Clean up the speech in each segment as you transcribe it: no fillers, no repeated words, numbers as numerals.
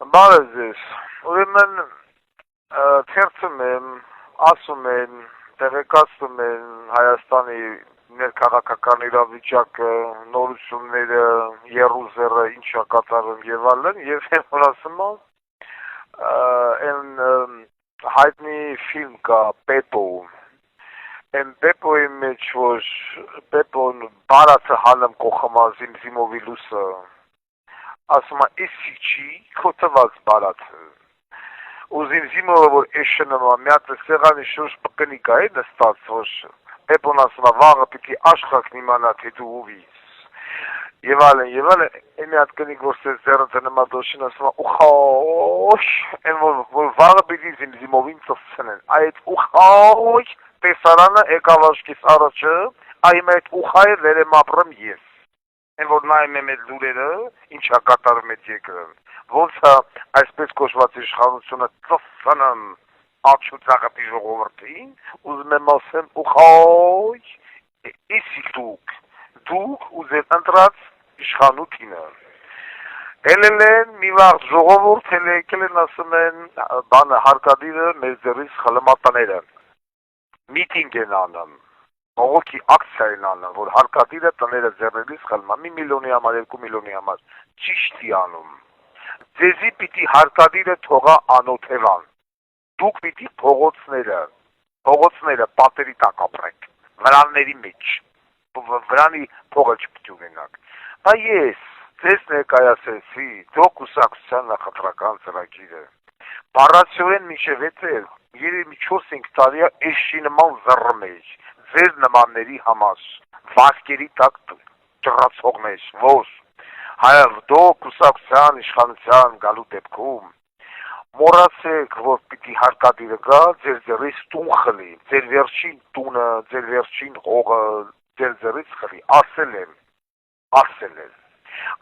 Բարև ձեզ։ Ուրեմն թերթում եմ, ասում են, տեղեկացնում են Հայաստանի ներքաղաքական իրավիճակը, նորությունները, եռուզեռը ինչա կատարում եւ այլն, եւ որ ասում են հայտնի ֆիլմ կա Պեպո։ Են Պեպոյի մեջ որ Պեպոն բարացը հալում կողմա զիմզիմովի լուսը ասում է «Իսիչի քոթված բարացը»։ Ու զիմզիմովը որ էշնոմա միած սեղանի շուրջ պկնի կա է նստած որ Պեպոն ասում է վաղը պիտի աշխարհն իմանա թե դու ովից։ Եվ այլն, մի հատ կնիկ որ սեզ ձեռը դնումա դոշին ասում է ուխոյ, են որ վաղը պիտի զիմզիմովին ծծցնեն, այդ ուխոյ տեսարանը եկավ աչքիս առաջը, այմ այդ ուխայը վերեմ ապրեմ ես։ Են որ նայում եմ այդ լուրերը, ինչա կատարում այդ երկրն, ոնց է այսպես կոչված իշխանությունը ծծցնում աչուծաղտի ժողովրդին, ուզում եմ ասեմ ուխոյ, իսիք դուք ուզել ընտրած իշխանությունը։ Ելել են մի վաղ ժողովուրդ եկել են ասում են բանը հարկադիրը մեր ձեռից խլմատաները։ Միտինգ են անում, բողոքի ակցիա են անում, որ հարկադիրը տները ձեռներից խլմա, 1 միլիոնի համար, 2 միլիոնի համար, ճիշտի անում։ Ձեզի պիտի հարկադիրը թողա անօթևան, դուք պիտի փողոցները պատերի տակ ապրեք, վրանների մեջ, վրանի փողը չպիտի ունենաք։ Բա ես ձեզ ներկայացրեցի ձո կուսակցության նախընտրական ծրագիրը, բառացիորեն մինչև էտել, երևի 4-5 տարի էշի նման զռռում էի, ձեր նմանների համար, վասկերի տակ ճռացողներ, որ դո կուսակցության իշխանության գալու դեպքում մոռացեք, որ պիտի հարկադիրը գա, ձեր ձեռից տուն խլի, ձեր վերջին տունը, ձեր վերջին հողը, ձեր ձեռից խլի,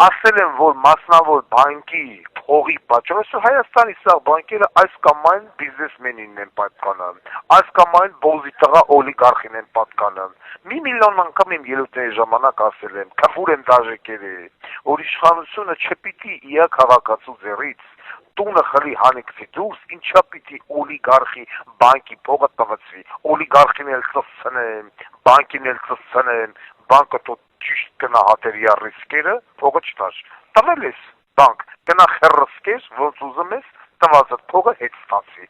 ասել եմ, որ մասնավոր բանկի փողի պատճառով Հայաստանի սաղ բանկերը այս կամ այն բիզնեսմենին են պատկանում, այս կամ այն բոզի տղա օլիգարխին են պատկանում։ 1 միլիոն անգամ իմ ելույթների ժամանակ ասել եմ, քֆուր եմ դաժեկել է, որ իշխանությունը չպիտի իա քաղաքացու ձեռից տունը խլի հանիքցի դուրս, ինչա պիտի օլիգարխի բանկի փողը տվեցվի, օլիգարխին էլ ծծցնեն, բանկին էլ ծծցնեն, բանկը թող ճիշտ գնահատերի ռիսկերը, փողը չտար։ Տվել ես բանկ, գնա խեռսկես, ոնց ուզում ես, տվածդ փողը հետ ստացի։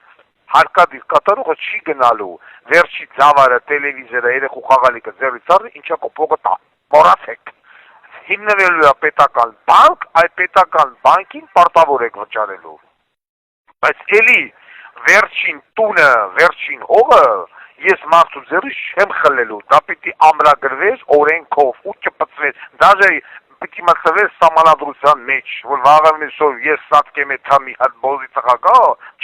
Հարկադիր կատարողը չի գնալու, վերջի ձավարը, տելևիզորը, երեխու խաղալիքը ձեռից առնի, ինչա փողը տա։ Մոռացեք։ Հիմնվելու է պետական բանկ, այդ պետական բանկին պարտավոր եք վճարելու։ Բայց էլի վերջին տունը, վերջին հողը ես մարդու ձեռից չեմ խլելու, դա պիտի ամրագրվեր օրենքով ու չպծվեր, դաժե պիտի մտցվեր սահմանադրության մեջ, որ վաղը միսով ես սատկեմ էթա մի հատ բոզի տղա,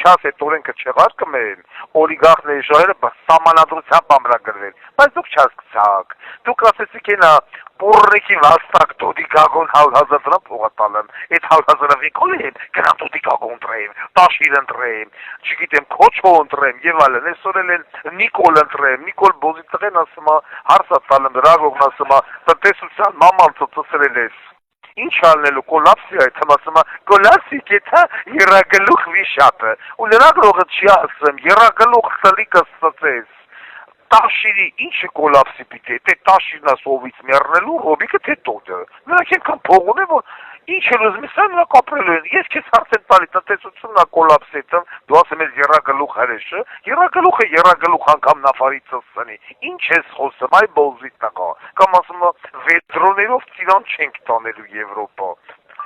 չաս այդ օրենքը չեղարկում են, օլիգարխների շահերը սահմանադրությամբ ամրագրվեր, բայց դուք չասկցաք, դուք ասեցիք ենա Պուրրիկի վաստակ տոդի գագոն 100,000 դրամ փողը տալեմ, այդ 100,000-ը վիկոլ եմ, գնամ տոդի գագոն ընտրեմ, տաշիր ընտրեմ, չգիտեմ, քոչո ընտրեմ եւ այլն, այսօր էլ են Նիկոլ ընտրեմ, Նիկոլ բոզի տղեն ասում է, հարցա տալեմ դրագողն ասում է, տնտեսության մաման ծծրել ես։ Ինչ անելու կոլապսի այդ ասում է, կոլապսի կեթա երագլուխ վիշապը, ու լրագրողը չի ասում, երագլուխ սլիկը ստծես։ Տաշիրի ինչը կոլապսի պիտի, թե տաշիրն է սովից մեռնելու, ռոբիկը թե տոտը։ Նրանք ենքան փող ունեն, որ ինչ էլ ուզում ես, նրանք ապրելու են։ Ես քեզ հարց եմ տալի, տնտեսությունն է կոլապսի, դու ասում ես երագլուխ հրեշը, երագլուխը երագլուխ անգամ նավարի ծծցնի։ Ինչ ես խոսում, այ բոզի տղա։ Կամ ասում վետրոներով ծիրան չենք տանելու Եվրոպա։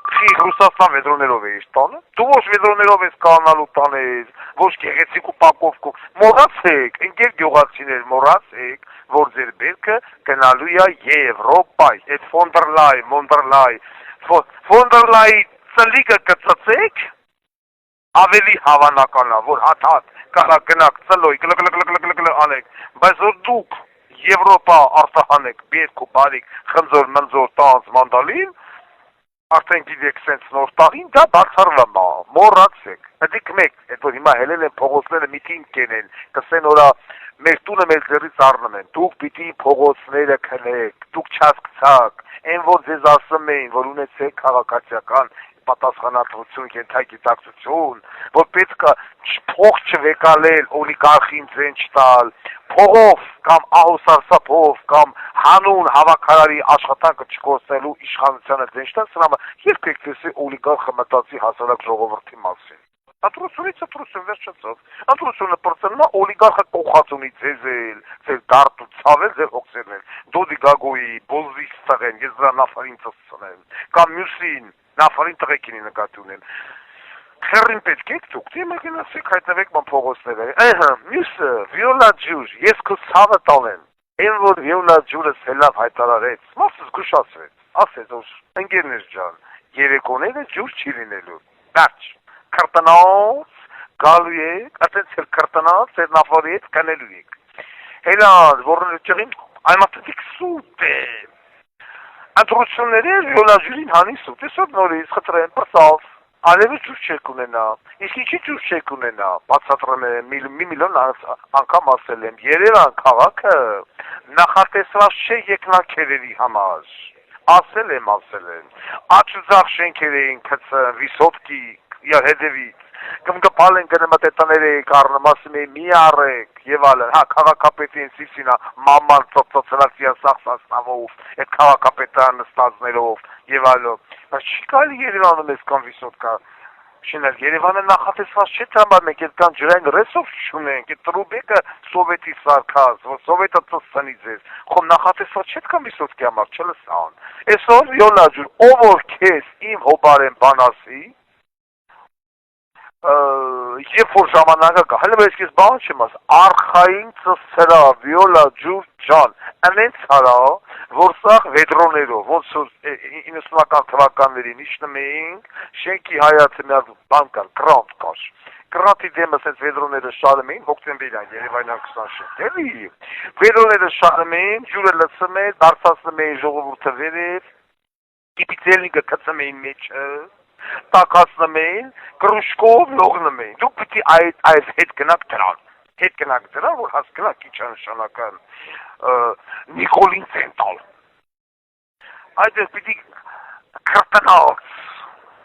Ռուսաստան վետրոներով էիր տանը, դու ոչ վետրոներով ես կանալու տանել, ոչ գեղեցիկ ու պակովկու, մոռացեք, ընկեր գյուղացիներ, մոռացեք, որ ձեր բերքը գնալու է Եվրոպայ, այդ Ֆոնդերլայի ծլիկը կծծեք, ավելի հավանական է, որ հատ կարա գնաք ծլոյ, գլգլգլգլգլգլ անեք, բայց որ դուք Եվրոպա արտահանեք, բերք ու բարիք, խնձոր, մնձոր, տանց, մանդալին, արդեն գիտեք սենց նոր տարին, դա բացառվում է, մոռացեք, դիք մեկ, այդ որ հիմա հելել են փողոցները միտինգ կենեն, կսեն որա մեր տունը մեր ձեռից առնում են, դուք պիտի փողոցները քնեք, դուք չասկցաք, այն որ ձեզ ասում էին, որ ունեցեք քաղաքացիական պատասխանատվություն, կենթագիտակցություն, որ պետք է փող չվեկալել, օլիգարխին ձեն չտալ, փողով կամ ահուսարսափով կամ հանուն հավաքարարի աշխատանքը չկորցնելու իշխանությանը ձեն չտալ, սրա երբեք տեսի օլիգարխը մտածի հասարակ ժողովրդի մասին։ Ընտրությունից ընտրություն վերջացավ։ Ընտրությունը պրծնում է օլիգարխը կողած ունի ձեզել, ձեր դարտ ու ցավել, ձեր հոգսերնել։ Դոդի գագոյի, բոզից տղեն, ես դրա նավարին ծծծնեմ, կամ մյուսին նավարին տղեկինի նկատի ունեն։ Քերին պետք է դուք դե մագնասեք հայտնվեք ման փողոցները։ Ահա, մյուսը վիոլա ջուր, ես քո ցավը տալեմ։ Այն որ վիոլա ջուրը սելավ հայտարարեց, մասը զգուշացրեց, ասեց որ ընկերներ ջան, երեկոները ջուր չի լինելու։ Դարձ Կրտնոց գալու եք, ասենց էլ կրտնոց, ձեր նավարի հետ կանելու եք։ Հելան, որն ճղին, այմատտիկ սուտ է։ Ընտրությունները վիոլաջուրին հանի սուտ է, սոտ նորից խտրեն, պրսավ, ալևը ջուր չեք ունենա, իսկ ինչի ջուր չեք ունենա, բացատրեմ եմ, մի միլիոն անգամ ասել եմ, Երևան քաղաքը նախատեսված չէ եկնաքերերի համար, ասել եմ, աչուձախ շենքեր էին կծն, վիսոտկի, հետևից, կմկպալ են գնմտետաները կարնում, ասում է մի առեք և ալեն, հա քաղաքապետին սիսինա մաման ծծծրացիա սաղսասնավով, այդ քաղաքապետան նստածներով և ալով, բայց չի կալի Երևանում ես կամ վիսոտկա, շինել Երևանը նախատեսված չէ թամար մենք այդ կան ջրային ռեսով չունենք, այդ տրուբեկը սովետի սարկած, որ սովետը ծծծնի ձեզ, խոմ նախատեսված չէ կամ վիսոտկի համար չլսան, այսօր յոլա ջուր, ով որ քեզ իմ հոբարեն բան ասի, Երբ որ ժամանակը կա, հələ ես քեզ բան չեմ ասում, արխային ծծրա, վիոլա ջուր ջան, այնց արա, որ սաղ վեդրոներով, ոնց որ 90-ական թվականներին իջնում էինք, շենքի հայացը մի հատ բան կար, գրանտ կար, գրանտի դեմը ասենց վեդրոները շարում էին, հոկտեմբերյան, Երևանյան 26, էլի, վեդրոները շարում էին, ջուրը լցում էր, դարձածնում էին ժողովուրդը վերև, կիպիցելնիկը կծում էին մեջը, տակացնում էին, կրուշկով լողնում էին, դուք պիտի այդ հետ գնաք դրան, որ հասկնաք ինչ նշանական Նիկոլին ցենտալ, այդ պիտի կրտնած,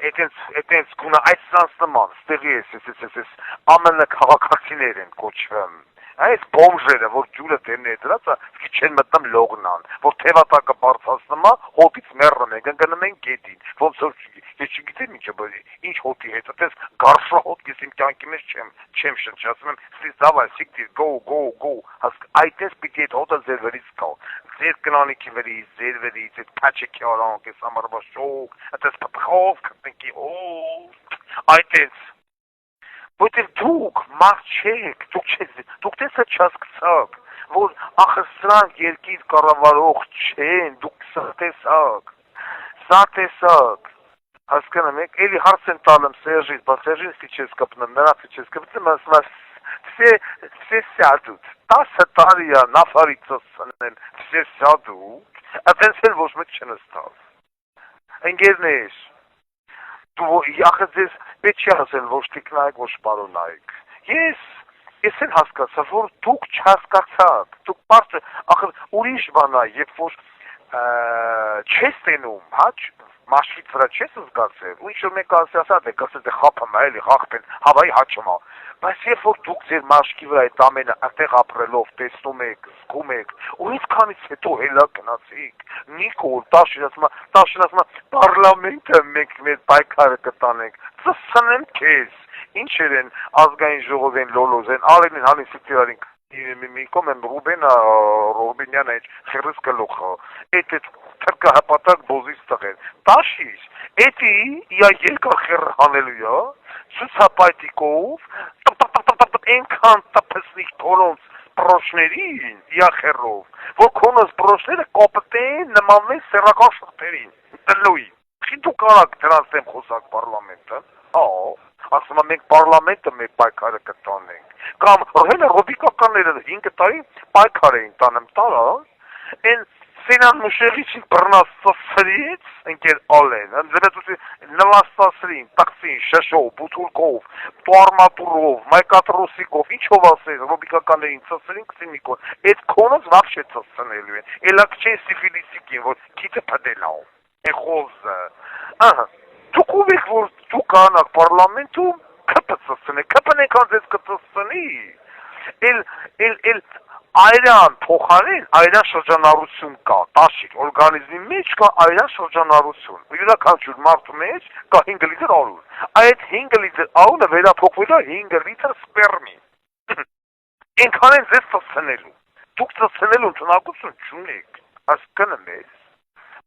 այդենց գունա այդ սանս նման, ստեղի ես, ամենը քաղաքացիներ են կոչվում, այս բոմժերը, որ ջուրը դեմն է դրածը, չեն մտնում լողնան, որ թևատակը բարձրացնում է, հոտից մեռնում են, ընկնում են գետին, ոնց որ ես չգիտեմ ինչ հոտի հետ, այդպես գարշահոտ ես իմ կյանքի մեջ չեմ շնչացնում եմ, սիս դավայ, սիկտիր, go, այդպես պիտի այդ հոտը ձեր վերից կա, ձեր կնանիքի վերից, ձեր վերից, այդ կաչեքի արանք, ես ամարվա շոկ, այդպես պտխով, կտնքի, այդպես, որտեղ դուք մարդ չեք, դուք տեսը չասկցակ, որ ախր սրանք երկիր կառավարող չեն, դուք սա տեսակ, հասկանում եք, էլի հարց են տալում Սերժից, բա Սերժին սի չես կպնում, նրանց չես կպնում, ասում все сядут, 10 տարի է նավարի ծծծնել, все сядут, այդպես էլ ոչ մեկ չնստավ, ընկերներ, ախր ձեզ պետք չի ասել ոչ տիկնայք, ոչ պարոնայք, ես էլ հասկացա, որ դուք չհասկացաք, դուք բարձր, ախր ուրիշ բան է, երբ որ չես տենում, հաչ, մաշվից վրա չես զգացել, ու ինչ-որ մեկ ասացած է, կասեց է խապում է, էլի խախպեն, հավայի հաչում է, բայց երբ որ դուք ձեր մաշկի վրա այդ ամենը այդտեղ ապրելով, տեսնում եք, զգում եք, ու ինչքանից հետո հելա գնացիք, Նիկոլ, Տաշին ասում է, պարլամենտը մենք մեր պայքարը կտանենք, ծսնեմ քեզ, ինչեր են ազգային ժողով են լոլոզ են, արեն են հանի սիքտիրարին, մի կոմ եմ Ռուբինյանը խերս գլուխը, այդ թրկահպատակ բոզից տղեր, Տաշիս, էդի իա երկար խեր հանելու ցուցապայտիկով, այնքան տպսնիկ թորոնց պրոշներին, իա խերով, որ քոնս պրոշները կոպտեն նմանվեն սերական շղթերին, տնլույի, խի դու կարակ դրանց դեմ խոսակ պարլամենտը, ասում եմ մենք պարլամենտը մեր պայքարը կտանենք, կամ հենը ռոբիկականները 5 տարի պայքար էին տանում տարա, են սենան մուշեղիչին բռնած ծսրից, ընկեր ալեն, նվաստասրին, տակսին, շշով, բութուրկով, տուարմատուրով, մայկատրոսիկով, ինչով ասես, ռոբիկականներին ծսրին կսիմիկոն, այդ կոնոց վաղշե ծսնելու են, էլակ չեն սիֆիլիսիկին, որ կիցը պդելավ, են խոզը, Դուք ով եք, որ դուք կանաք պարլամենտում կպծծնեք, կպնեք անձեզ կծծնի, էլ այրան փոխարեն այրան շրջանառություն կա, տաշիկ, օրգանիզմի մեջ կա այրան շրջանառություն, յուրաքանչյուր մարդու մեջ կա 5 լիտր արուն, այդ 5 լիտր արունը վերափոխվել է 5 լիտր սպերմի, ենքան են ձեզ ծծնելու, դուք ծծնելու ընդունակություն չունեք, ասկանը մեզ,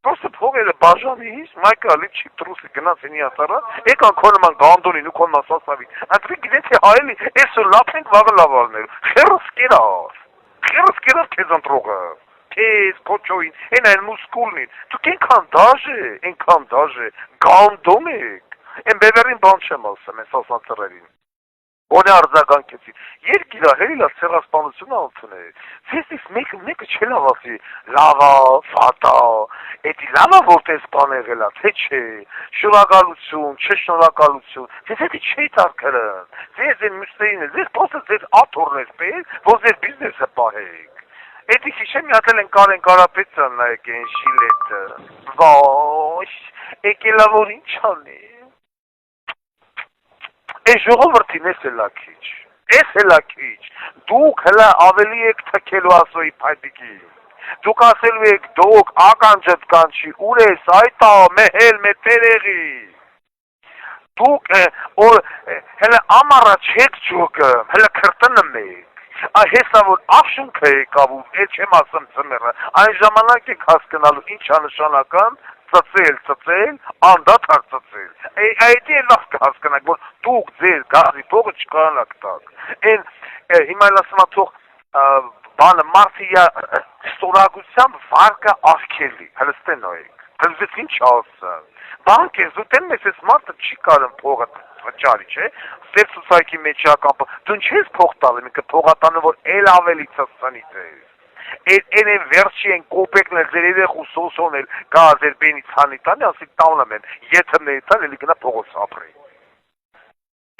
Просто փողերը բաժանից, մայկը լիչի տրուսի գնաց ինի ատարա, եկան քոնման գանդոնին ու քոնման սասավի, անտրի գիտեք թե հայելի, այսօր լապենք վաղը լավալներ, խերս կերավ քեզ ընտրողը, քեզ, կոչոին, են մուսկուլնին, դուք ենքան դաժե, գանդոն եք, են բևերին բան չեմ ասեմ, են սասանցրերին, Ոնե արձագանքեցի, երկիրա հերիլա ցեղասպանությունը անցնել, ցեսից մեկը չելավ ասի, լավա, վատա, էդի լավա որտես բան եղելա, թե չէ, շնորհակալություն, չէ շնորհակալություն, ձեզ էդի չի տարկրն, ձեզ են մյուսներին, ձեզ պոսը ձեր աթորներ պեք, որ ձեր բիզնեսը պահեք, էդի քիշեմ միատել են Կարեն Կարապետյան նայեք են շիլետը, վայ, եկելա որ ինչ անի, Այս ժողովրդին էս էլա քիչ, դուք հլա ավելի եք թքելու ասոյի պայդիկի, դուք ասելու եք դուք ականջդ կանչի, ուր ես այտա, մեհել, մետերեղի, դուք հլա ամարա չեք ջոկը, հլա քրտնը մեկ, հեսա որ աղշունքը եկավ ու էդ չեմ ասում ծմերը, այն ժամանակ եք հասկնալու ինչ անշանական, ծծել, անդադար ծծել, այդ է լավ կհասկանակ, որ դուք ձեր գազի փողը չկարանաք տակ, հիմա էլ ասում թող բանը մարդիա ստորագությամբ վարկը աղքելի, հլստեն նոյեք, հլզեց ինչ ասը, բանք ես ուտեն մեզ ես մարդը չի կարն փողը վճարի, չէ, սեր սուսայքի մեջ ական, դուն չես փող տալի, մինքը փողատանը, որ էլ ավելի ծծանի ձեզ, Են վերջի են կոպեկն էլ ձեր երեխ ու սոսոն էլ կա Ադրբենից հանի տանի, ասիկ տավնեմ են, եթմների տան էլի գնա փողոց ապրի։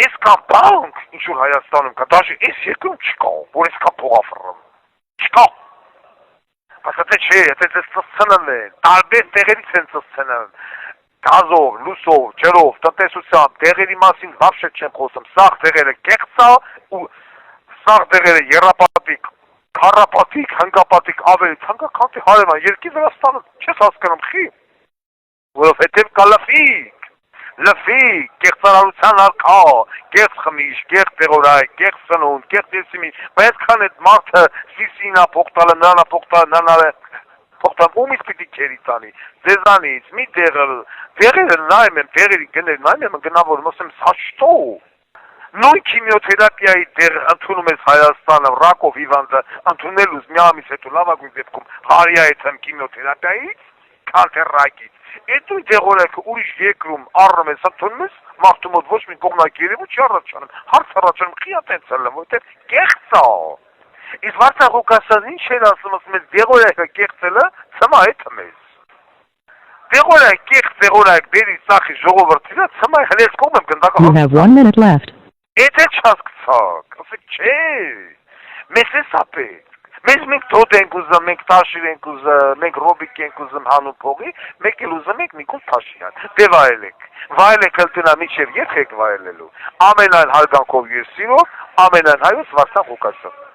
Ես կա բանք, ինչ-որ Հայաստանում կա, դաժի ես երկրում չկա, որ ես կա փողաֆռում, չկա։ Ասա թե չէ, եթե ձեզ ծծցնն են, տարբեր տեղերից են ծծցնն, գազով, լուսով, ջրով, տնտեսությամբ, տեղերի մասին վաբշե չեմ խոսում, սաղ տեղերը կեղծա ու սաղ տեղերը երապատիկ, Քարապատիկ, հնգապատիկ ավելի ցանկականքի հարևան երկիր Վրաստանը չես հասկանում խի, որովհետև կա լվիկ, կեղծարարության արկա, կեղծ խմիչ, կեղծ տեղորայք, կեղծ սնունդ, կեղծ եսիմի, բայց քան այդ մարդը սիսինա փոխտալը, նրանա փոխտալը, ումից պիտի քերի տանի, ձեզանից, մի տեղերը նայում եմ, տեղերի գներ նայում եմ, գնավորում ասեմ, սաշտո Նույն քիմիոթերապիայի դեր ընդունում ես Հայաստանը, ռակով հիվանդը ընդունելուց մի ամիս հետո լավագույն դեպքում հարյա եթեմ քիմիոթերապիայից, քան թե ռակից։ Այդ ու դեղորայքը ուրիշ երկրում առնում ես ընդունում ես, մարդու մոտ ոչ մի կողմնակի երևույթ չի առաջանում, հարց առաջանում խիա տենցել եմ, որտեղ կեղծ է։ Իսկ Վարդան Ղուկասյանն ինչ էր ասում, ասում ես դեղորայքը կեղծելը ցմա հետ մեզ։ Դեղորայք բերի սախի ժողովրդինը ցմա հենց կողմ եմ գնդակը։ You have 1 minute left. Էդ է չասկցակ, ասեք չէ, մեզ է սապեք, մենք թոտ ենք ուզում, մենք տաշիր ենք ուզում, մենք ռոբիկ ենք ուզում հանուն փողի, մենք էլ ուզում ենք մի կուլ տաշիան, դե վայելեք հլտնա միջև ետ եք վայելելու, ամենայն հարգանքով և սիրով, ամենայն հայոց Վարդան Ղուկասյան։